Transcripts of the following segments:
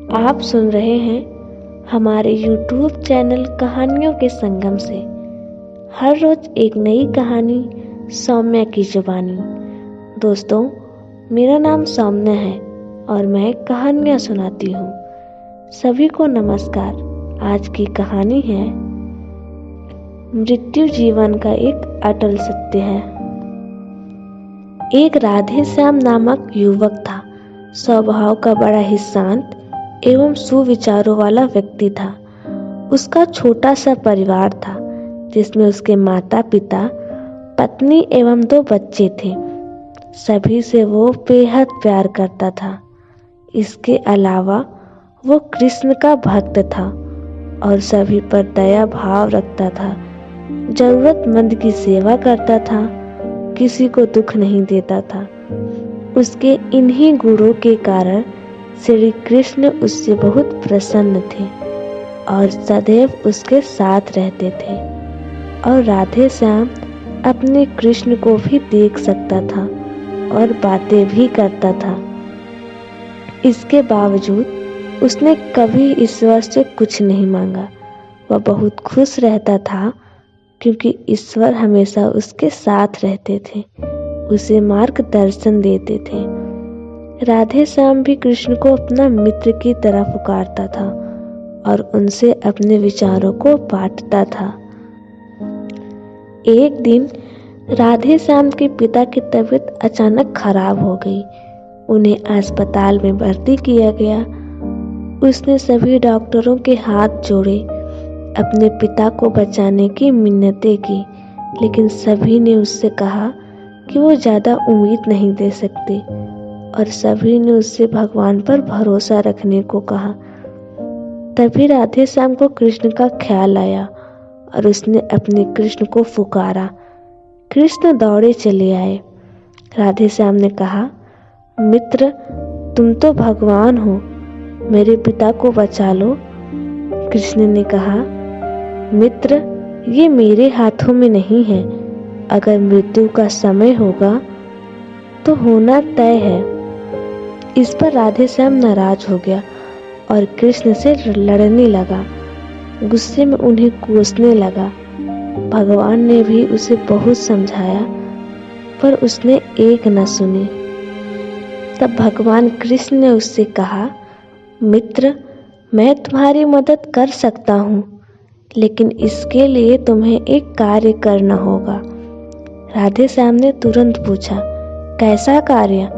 आप सुन रहे हैं हमारे YouTube चैनल कहानियों के संगम से। हर रोज एक नई कहानी सौम्या की जुबानी। दोस्तों, मेरा नाम सौम्या है और मैं कहानियाँ सुनाती हूँ। सभी को नमस्कार। आज की कहानी है मृत्यु जीवन का एक अटल सत्य है। एक राधे श्याम नामक युवक था। स्वभाव का बड़ा ही शांत एवं सुविचारों वाला व्यक्ति था। उसका छोटा सा परिवार था जिसमें उसके माता पिता, पत्नी एवं 2 बच्चे थे। सभी से वो बेहद प्यार करता था। इसके अलावा वो कृष्ण का भक्त था और सभी पर दया भाव रखता था। जरूरतमंद की सेवा करता था, किसी को दुख नहीं देता था। उसके इन्हीं गुणों के कारण श्री कृष्ण उससे बहुत प्रसन्न थे और सदैव उसके साथ रहते थे। और राधे श्याम अपने कृष्ण को भी देख सकता था और बातें भी करता था। इसके बावजूद उसने कभी ईश्वर से कुछ नहीं मांगा। वह बहुत खुश रहता था क्योंकि ईश्वर हमेशा उसके साथ रहते थे, उसे मार्गदर्शन देते थे। राधे श्याम भी कृष्ण को अपना मित्र की तरह पुकारता था और उनसे अपने विचारों को बांटता था। एक दिन राधे श्याम के पिता की तबीयत अचानक खराब हो गई। उन्हें अस्पताल में भर्ती किया गया। उसने सभी डॉक्टरों के हाथ जोड़े, अपने पिता को बचाने की मिन्नतें की, लेकिन सभी ने उससे कहा कि वो ज़्यादा उम्मीद नहीं दे सकते और सभी ने उससे भगवान पर भरोसा रखने को कहा। तभी राधे श्याम को कृष्ण का ख्याल आया और उसने अपने कृष्ण को पुकारा। कृष्ण दौड़े चले आए। राधे श्याम ने कहा, मित्र, तुम तो भगवान हो, मेरे पिता को बचा लो। कृष्ण ने कहा, मित्र, ये मेरे हाथों में नहीं है। अगर मृत्यु का समय होगा तो होना तय है। इस पर राधे श्याम नाराज हो गया और कृष्ण से लड़ने लगा। गुस्से में उन्हें कोसने लगा। भगवान ने भी उसे बहुत समझाया पर उसने एक न सुनी। तब भगवान कृष्ण ने उससे कहा, मित्र, मैं तुम्हारी मदद कर सकता हूँ, लेकिन इसके लिए तुम्हें एक कार्य करना होगा। राधे श्याम ने तुरंत पूछा, कैसा कार्य?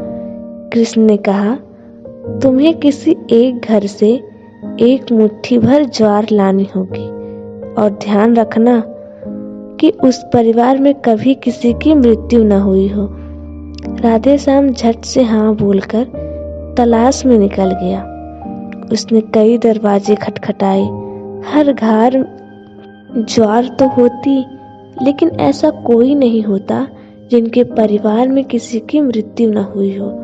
कृष्ण ने कहा, तुम्हें किसी एक घर से एक मुट्ठी भर ज्वार लानी होगी और ध्यान रखना कि उस परिवार में कभी किसी की मृत्यु न हुई हो। राधे श्याम झट से हाँ बोलकर तलाश में निकल गया। उसने कई दरवाजे खटखटाए। हर घर ज्वार तो होती, लेकिन ऐसा कोई नहीं होता जिनके परिवार में किसी की मृत्यु न हुई हो।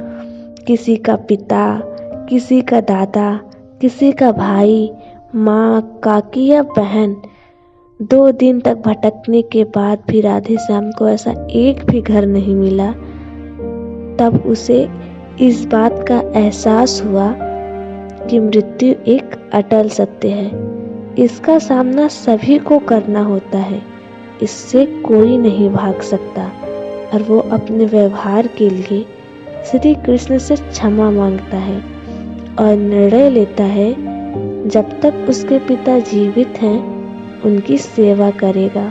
किसी का पिता, किसी का दादा, किसी का भाई, माँ, काकी या बहन। 2 दिन तक भटकने के बाद भी राधे श्याम को ऐसा एक भी घर नहीं मिला। तब उसे इस बात का एहसास हुआ कि मृत्यु एक अटल सत्य है। इसका सामना सभी को करना होता है। इससे कोई नहीं भाग सकता और वो अपने व्यवहार के लिए श्री कृष्ण से क्षमा मांगता है और निर्णय लेता है जब तक उसके पिता जीवित हैं उनकी सेवा करेगा।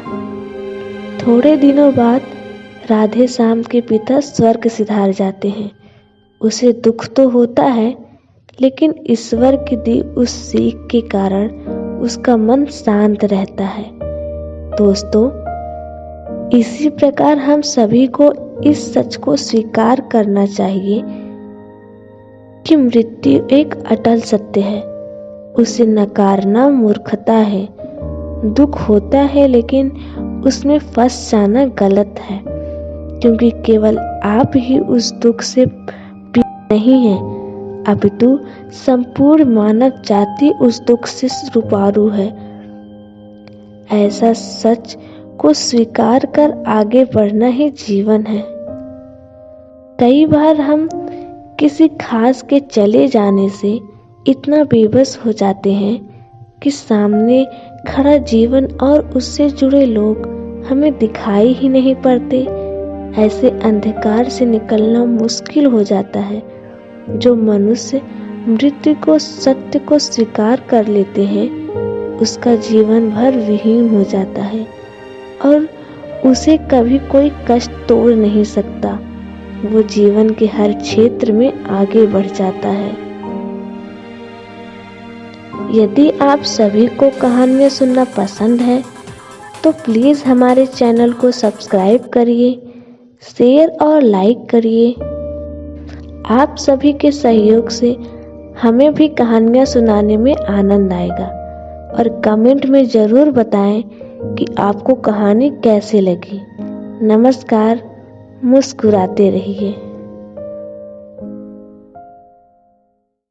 थोड़े दिनों बाद राधे श्याम के पिता स्वर्ग सिधार जाते हैं। उसे दुख तो होता है, लेकिन ईश्वर की दी उस सीख के कारण उसका मन शांत रहता है। दोस्तों, इसी प्रकार हम सभी को इस सच को स्वीकार करना चाहिए कि मृत्यु एक अटल सत्य है। उसे नकारना मूर्खता है। दुख होता है, लेकिन उसमें फंस जाना गलत है, क्योंकि केवल आप ही उस दुख से पीड़ित नहीं हैं, अपितु संपूर्ण मानव जाति उस दुख से रूपारू है। ऐसा सच को स्वीकार कर आगे बढ़ना ही जीवन है। कई बार हम किसी खास के चले जाने से इतना बेबस हो जाते हैं कि सामने खड़ा जीवन और उससे जुड़े लोग हमें दिखाई ही नहीं पड़ते। ऐसे अंधकार से निकलना मुश्किल हो जाता है। जो मनुष्य मृत्यु को सत्य को स्वीकार कर लेते हैं उसका जीवन भर विहीन हो जाता है और उसे कभी कोई कष्ट तोड़ नहीं सकता। वो जीवन के हर क्षेत्र में आगे बढ़ जाता है। यदि आप सभी को कहानियाँ सुनना पसंद है तो प्लीज़ हमारे चैनल को सब्सक्राइब करिए, शेयर और लाइक करिए। आप सभी के सहयोग से हमें भी कहानियाँ सुनाने में आनंद आएगा और कमेंट में ज़रूर बताएं कि आपको कहानी कैसे लगी। नमस्कार, मुस्कुराते रहिए।